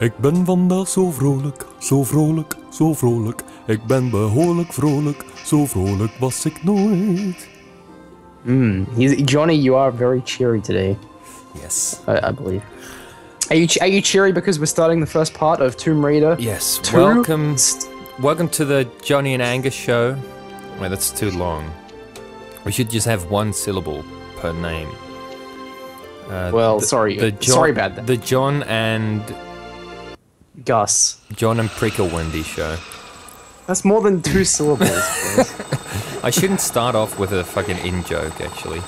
Ik ben vandaag zo vrolijk, zo vrolijk, zo vrolijk. Ik ben behoorlijk vrolijk, zo vrolijk was ik nooit. Johnny, you are very cheery today. Yes. I believe. Are you cheery because we're starting the first part of Tomb Raider? Yes. Welcome to the Johnny and Angus show. Wait, that's too long. We should just have one syllable per name. Sorry about that. The John and Pricklewendy show. That's more than 2 syllables. I shouldn't start off with a fucking in-joke, actually.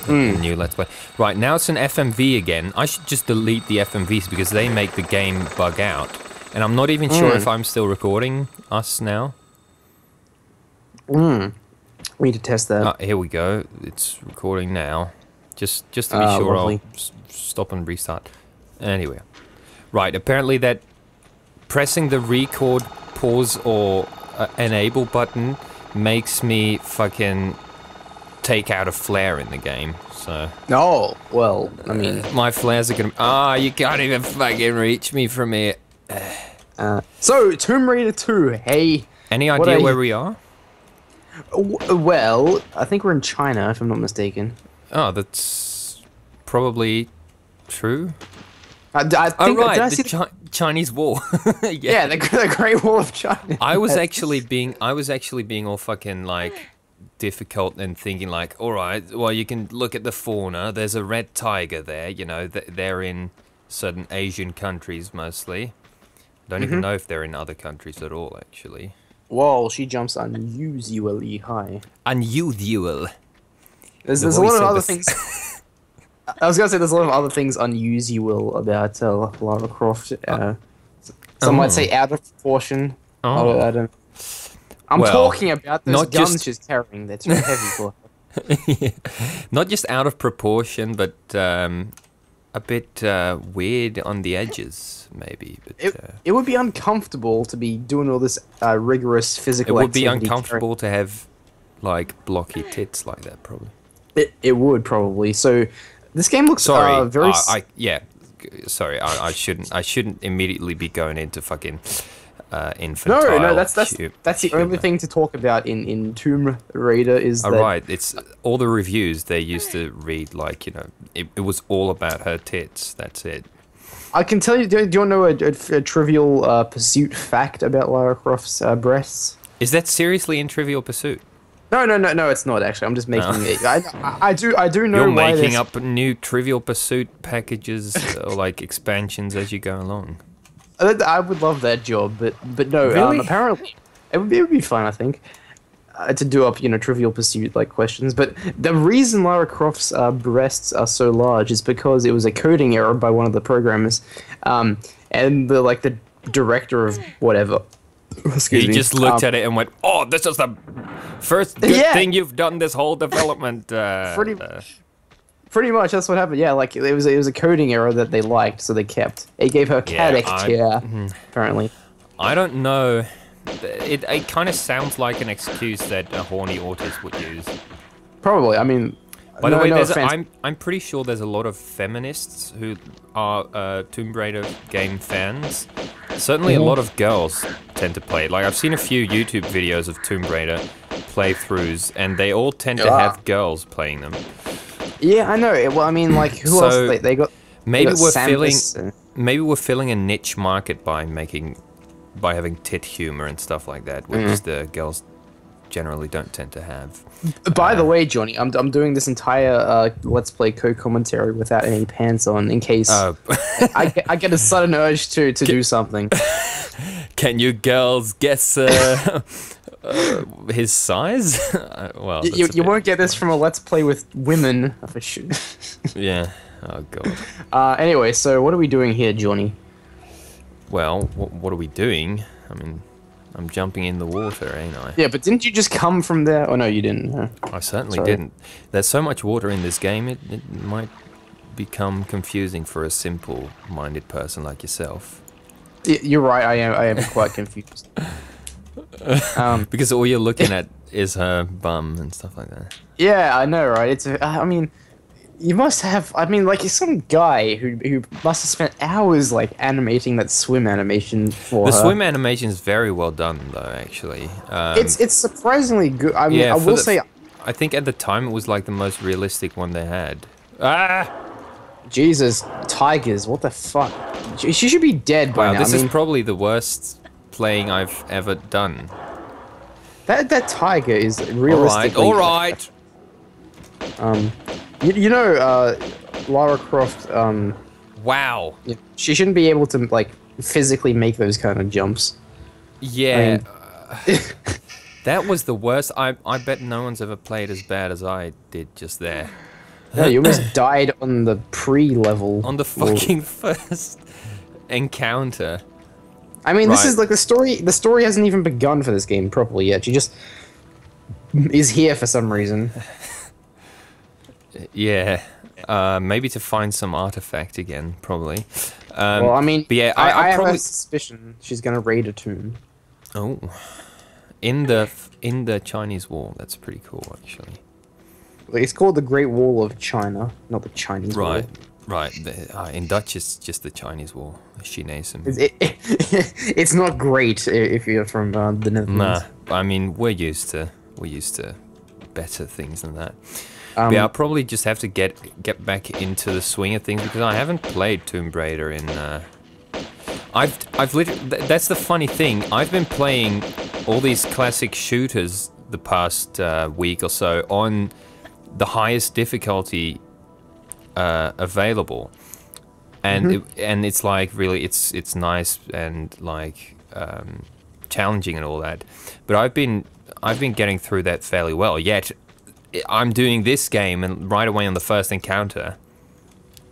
New Let's Play. Right, now it's an FMV again. I should just delete the FMVs because they make the game bug out. And I'm not even sure if I'm still recording us now. We need to test that. Here we go. It's recording now. Just to be sure, lovely. I'll stop and restart. Anyway. Right, apparently that pressing the record, pause, or enable button makes me fucking take out a flare in the game, so... Oh, well, I mean... my flares are gonna... you can't even fucking reach me from here. So, Tomb Raider 2, hey... Any idea where we are? Well, I think we're in China, if I'm not mistaken. Oh, that's probably true. I think, right, the Chinese Wall. Yeah, the Great Wall of China. I was actually being all fucking like difficult and thinking like, all right, well you can look at the fauna. There's a red tiger there. You know, they're in certain Asian countries mostly. I don't even know if they're in other countries at all, actually. Whoa, she jumps unusually high. Unusual. There's a lot of other things. I was gonna say there's a lot of other things unusual about Lara Croft. Some might say out of proportion. I don't. I'm talking about those guns she's carrying. They're too heavy for her. Yeah. Not just out of proportion, but a bit weird on the edges, maybe. But, it would be uncomfortable to be doing all this rigorous physical activity. It would be uncomfortable to have like blocky tits like that, probably. It would probably. So. This game looks very. Sorry, I shouldn't immediately be going into fucking infantile. No, that's the only thing to talk about in Tomb Raider is that. Right, it's all the reviews they used to read like it was all about her tits. That's it. I can tell you. Do you want to know a Trivial Pursuit fact about Lara Croft's breasts? Is that seriously in Trivial Pursuit? No, it's not actually. I'm just making it. I do know. You're making up new Trivial Pursuit packages or like expansions as you go along. I would love that job, but no. Really? Apparently, it would be fun. I think to do up Trivial Pursuit like questions. But the reason Lara Croft's breasts are so large is because it was a coding error by one of the programmers, and the director of whatever. He just looked at it and went, "Oh, this is the first good thing you've done this whole development." Pretty much, that's what happened. Yeah, like it was a coding error that they liked, so they kept. It gave her character, apparently. I don't know. It kind of sounds like an excuse that a horny autist would use. Probably. I mean. By the way, I'm pretty sure there's a lot of feminists who are Tomb Raider game fans. Certainly a lot of girls tend to play it. Like, I've seen a few YouTube videos of Tomb Raider playthroughs, and they all tend to have girls playing them. Yeah, I know. Well, I mean, like, who else? They got... Maybe we're filling a niche market by having tit humor and stuff like that, which the girls generally don't tend to have. By the way, Johnny, I'm doing this entire Let's Play co-commentary without any pants on in case I get a sudden urge to do something. Can you girls guess his size? Well, you won't get this from a Let's Play with women, for sure. Yeah. Oh god. Anyway, so what are we doing here, Johnny? Well, what are we doing? I mean, I'm jumping in the water, ain't I? Yeah, but didn't you just come from there? Oh, no, you didn't. No. I certainly didn't. There's so much water in this game, it might become confusing for a simple-minded person like yourself. You're right, I am quite confused. Because all you're looking at is her bum and stuff like that. Yeah, I know, right? I mean, You must have. I mean, like, you're some guy who must have spent hours like animating that swim animation for the her. swim animation is very well done, though. Actually, it's surprisingly good. I mean, yeah, I will say. I think at the time it was like the most realistic one they had. Ah! Jesus, tigers! What the fuck? She should be dead by wow, now. this is probably the worst playing I've ever done. That tiger is realistically. All right. You know, Lara Croft. Wow. She shouldn't be able to like physically make those kind of jumps. Yeah. I mean, that was the worst. I bet no one's ever played as bad as I did just there. No, you almost died on the pre-level. On the fucking first encounter. I mean, this is like the story. The story hasn't even begun for this game properly yet. She just is here for some reason. Yeah, maybe to find some artifact again, probably. Well, I mean, but yeah, I probably... have a suspicion she's gonna raid a tomb. Oh, in the Chinese wall. That's pretty cool, actually. It's called the Great Wall of China, not the Chinese Wall. Right. In Dutch, it's just the Chinese Wall. Chinesum. It's not great if you're from the Netherlands. Nah, I mean we're used to better things than that. Yeah, I'll probably just have to get back into the swing of things because I haven't played Tomb Raider in. I've literally. That's the funny thing. I've been playing all these classic shooters the past week or so on the highest difficulty available, and it's like really it's nice and like challenging and all that. But I've been getting through that fairly well. Yet I'm doing this game and right away on the first encounter,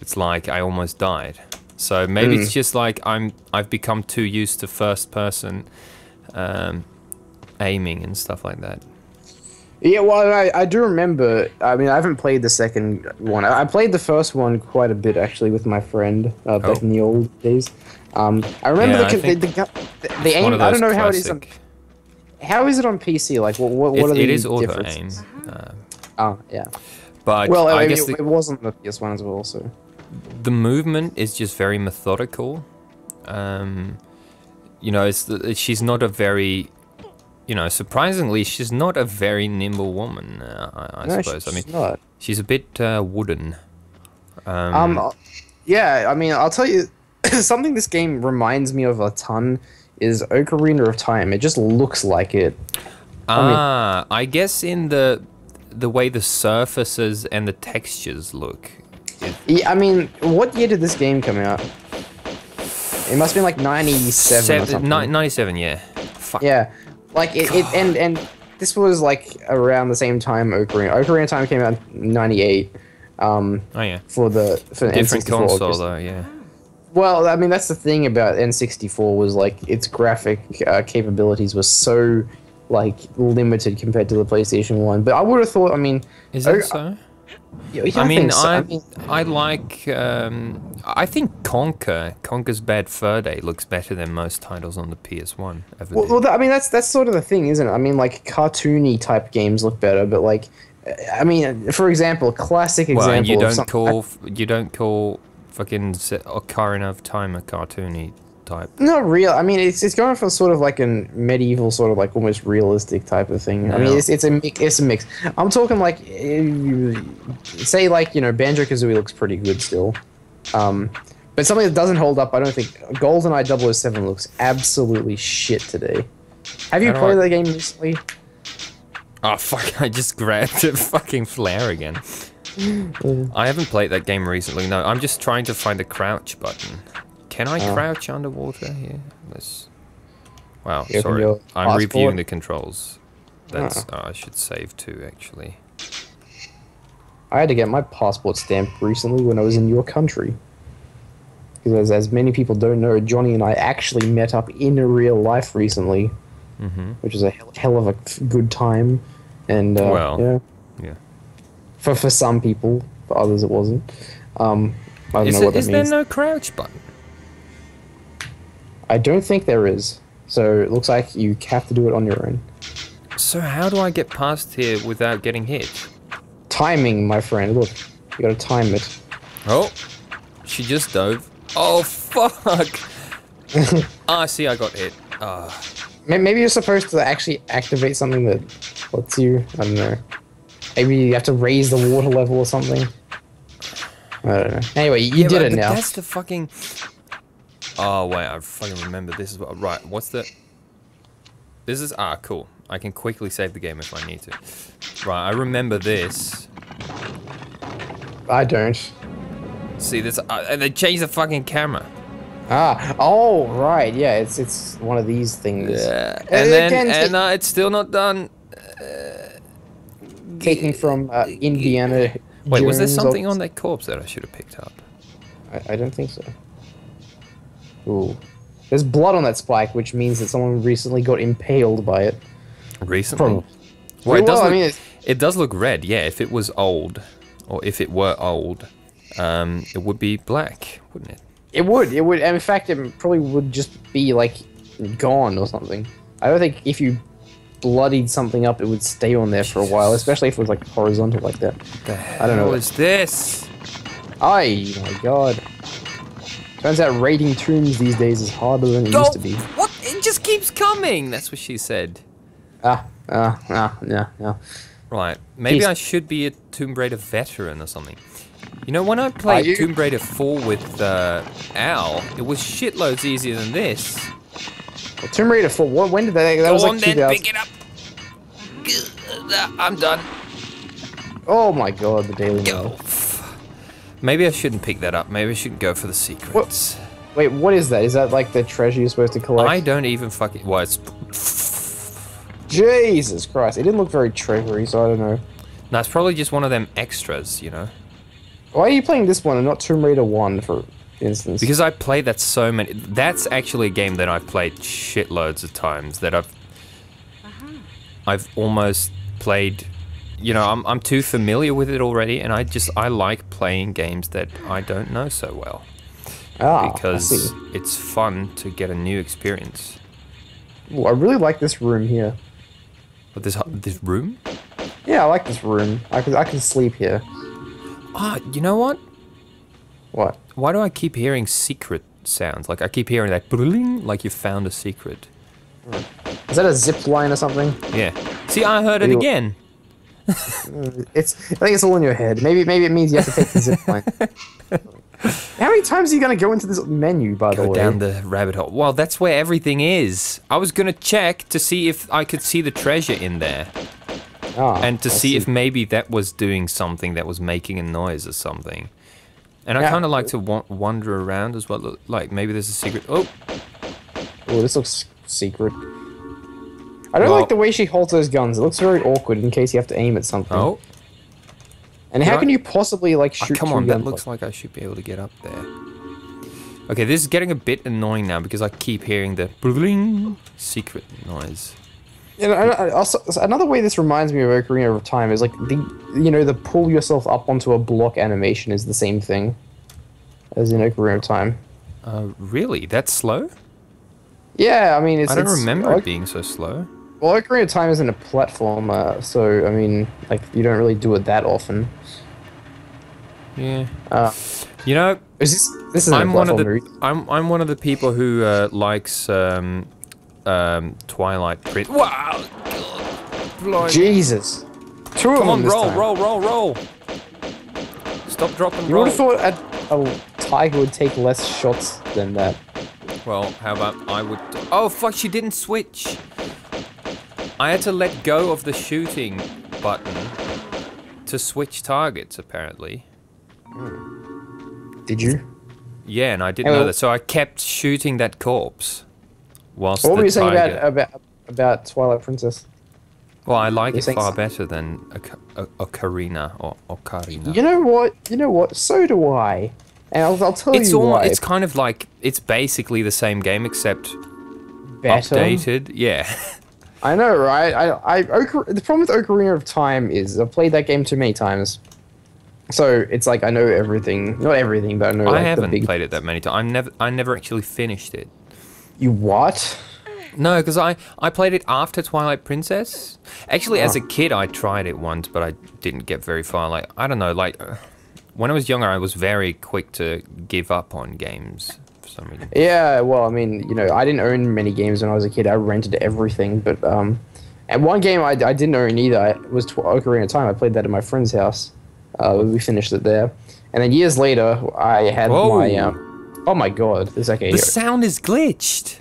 it's like I almost died. So maybe it's just like I've become too used to first person aiming and stuff like that. Yeah, well, I do remember. I mean, I haven't played the second one. I played the first one quite a bit actually with my friend back in the old days. I remember the aim. I don't know how it is. How is it on PC? Like, what are the It is auto aim. Oh yeah. But well, I guess guess it wasn't the PS1 as well. So the movement is just very methodical. You know, she's not a very. You know, surprisingly, she's not a very nimble woman. I suppose. I mean, not. She's a bit wooden. Yeah. I mean, I'll tell you something. This game reminds me of a ton. Is Ocarina of Time? It just looks like it. I guess in the way the surfaces and the textures look. Yeah, I mean, what year did this game come out? It must have been like 97 or something. 97, yeah. Fuck. Yeah. Like and this was like around the same time Ocarina of Time came out in 98. Oh yeah. For different N64, console though, yeah. Well, I mean that's the thing about N64 was like its graphic capabilities were so like limited compared to the PlayStation 1. But I would have thought, I mean, is that so? Yeah, I like. I think Conker's Bad Fur Day looks better than most titles on the PS1 ever did. Well, I mean that's sort of the thing, isn't it? I mean, like cartoony type games look better, but like, I mean, for example, a classic example. Well, you don't call fucking Ocarina of Time a cartoony type. Not real. I mean, it's going for sort of like a medieval, sort of like almost realistic type of thing. No. I mean, it's a mix. I'm talking like, say like, you know, Banjo-Kazooie looks pretty good still. But something that doesn't hold up, I don't think. GoldenEye 007 looks absolutely shit today. Have you played that game recently? Oh fuck! I just grabbed a fucking flare again. I haven't played that game recently. No, I'm just trying to find the crouch button. Can I crouch underwater here? Wow, sorry. I'm reviewing the controls. That's I should save too, actually. I had to get my passport stamped recently when I was in your country. Because as many people don't know, Johnny and I actually met up in real life recently, which is a hell of a good time. And yeah. For some people, for others it wasn't. I don't know what that means. Is there no crouch button? I don't think there is. So it looks like you have to do it on your own. So how do I get past here without getting hit? Timing, my friend. Look. You gotta time it. Oh, she just dove. Oh, fuck! Ah, see, I got hit. Maybe you're supposed to actually activate something that lets you, I don't know. Maybe you have to raise the water level or something. I don't know. Anyway, you did it now. That's the fucking... Oh, wait, I fucking remember. This is what... Right, what's the... This is... Ah, cool. I can quickly save the game if I need to. Right, I remember this. I don't. See, this... they changed the fucking camera. Ah, oh, right, yeah, it's one of these things. Yeah, and then, it's still not done. Taking from Indiana Wait, Jones was there something on that corpse that I should have picked up? I don't think so. Ooh. There's blood on that spike, which means that someone recently got impaled by it. Recently? Well, it does look red, yeah, if it was old, or if it were old, it would be black, wouldn't it? It would, and in fact, it probably would just be, like, gone or something. I don't think if you bloodied something up, it would stay on there for a while, especially if it was, like, horizontal like that. What the hell I don't know. What is this? Oh my god. Turns out raiding tombs these days is harder than it used to be. What? It just keeps coming! That's what she said. Yeah. Right, maybe I should be a Tomb Raider veteran or something. You know, when I played Tomb Raider 4 with Al, it was shitloads easier than this. Well, Tomb Raider 4, when did that... Go on then, pick it up! I'm done. Oh my god, the Daily Mail. Maybe I shouldn't pick that up. Maybe I shouldn't go for the secrets. Wait, what is that? Is that like the treasure you're supposed to collect? I don't even fucking... Well, it's... Jesus Christ, it didn't look very treasury, so I don't know. No, it's probably just one of them extras, you know? Why are you playing this one and not Tomb Raider 1, for instance? Because I played that so many... That's actually a game that I've played shitloads of times, that I've almost played... You know, I'm too familiar with it already, and I like playing games that I don't know so well. Because it's fun to get a new experience. Ooh, I really like this room here. But this room? Yeah, I like this room. I can sleep here. Ah, you know what? What? Why do I keep hearing secret sounds? Like I keep hearing that bling, like you found a secret. Is that a zip line or something? Yeah. See, I heard it again. I think it's all in your head. Maybe it means you have to take the zip line. How many times are you going to go into this menu, by the way? Go down the rabbit hole. Well, that's where everything is. I was going to check to see if I could see the treasure in there. And to see if maybe that was doing something, that was making a noise or something. And I kind of like to wander around as well. Like, maybe there's a secret. Oh, this looks secret. I don't like the way she holds those guns. It looks very awkward in case you have to aim at something. Oh. And how can you possibly, like, shoot come on, that looks like I should be able to get up there. Okay, this is getting a bit annoying now because I keep hearing the bling secret noise. You know, also, another way this reminds me of Ocarina of Time is, like, the pull yourself up onto a block animation is the same thing as in Ocarina of Time. Really? That's slow? Yeah, I mean, I don't remember it being so slow. Well, Ocarina of Time isn't a platformer, so, I mean, like, you don't really do it that often. Yeah. You know, this is I'm one of the people who likes Twilight Princess. Wow! God, Jesus! Come on, roll! Stop, drop, and roll. You would have thought a tiger would take less shots than that. Well, how about I would... Oh, fuck, she didn't switch. I had to let go of the shooting button to switch targets, apparently. Did you? Yeah, and I didn't know that, so I kept shooting that corpse. Whilst what were you saying about Twilight Princess? Well, I like it far better than Ocarina or Ocarina. You know what? So do I. And I'll tell you why. It's kind of like, it's basically the same game except better? Updated. Yeah. I know, right? The problem with Ocarina of Time is I've played that game too many times. So it's like I know everything. Not everything, but I know. I haven't played it that many times. I never actually finished it. You what? No, because I played it after Twilight Princess. Actually, as a kid, I tried it once, but I didn't get very far. Like, I don't know, like, when I was younger, I was very quick to give up on games for some reason. Yeah, well, I mean, you know, I didn't own many games when I was a kid. I rented everything, but and one game I didn't own either. It was Ocarina of Time. I played that at my friend's house. We finished it there, and then years later, I had my. Oh my god! This okay. The sound is glitched.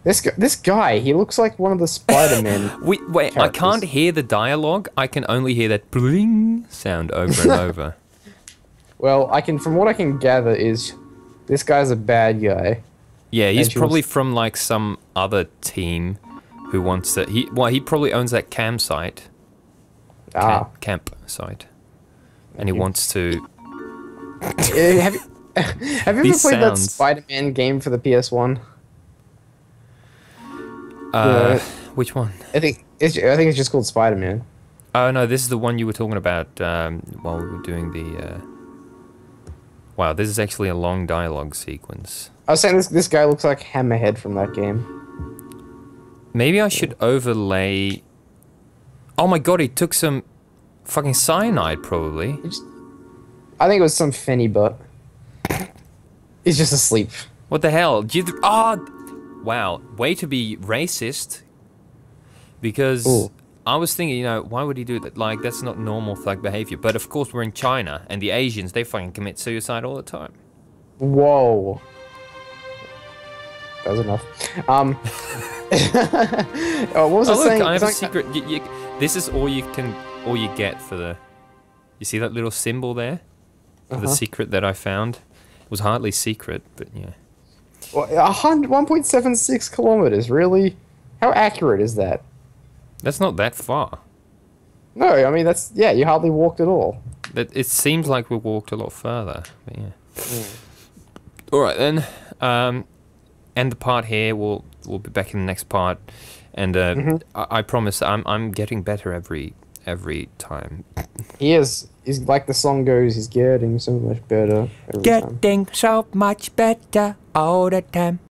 This guy, he looks like one of the Spider-Man. Wait, characters. I can't hear the dialogue. I can only hear that bling sound over and over. Well, from what I can gather is, this guy's a bad guy. Yeah, he's probably from like some other team who wants to. He probably owns that campsite. Campsite, and he wants to. Have you ever played that Spider-Man game for the PS1? Which one? I think it's just called Spider-Man. Oh no, this is the one you were talking about while we were doing the. Wow, this is actually a long dialogue sequence. I was saying this guy looks like Hammerhead from that game. Maybe I should overlay. Oh my god, he took some fucking cyanide, probably. I think it was some Fenny butt. He's just asleep. What the hell? Wow, way to be racist. Because I was thinking, you know, why would he do that? Like, that's not normal thug behavior. But of course, we're in China, and the Asians, they fucking commit suicide all the time. Whoa. That was enough. What was I saying? Look, I have a secret. This is all you get for the. You see that little symbol there? For the secret that I found. It was hardly secret, but yeah. Well, 1.76 kilometers, really? How accurate is that? That's not that far. No, I mean, yeah, you hardly walked at all. It seems like we walked a lot further, but yeah. Alright then, end the part here, we'll be back in the next part, and I promise I'm getting better every time. He's like the song goes, he's getting so much better every time. Getting so much better all the time.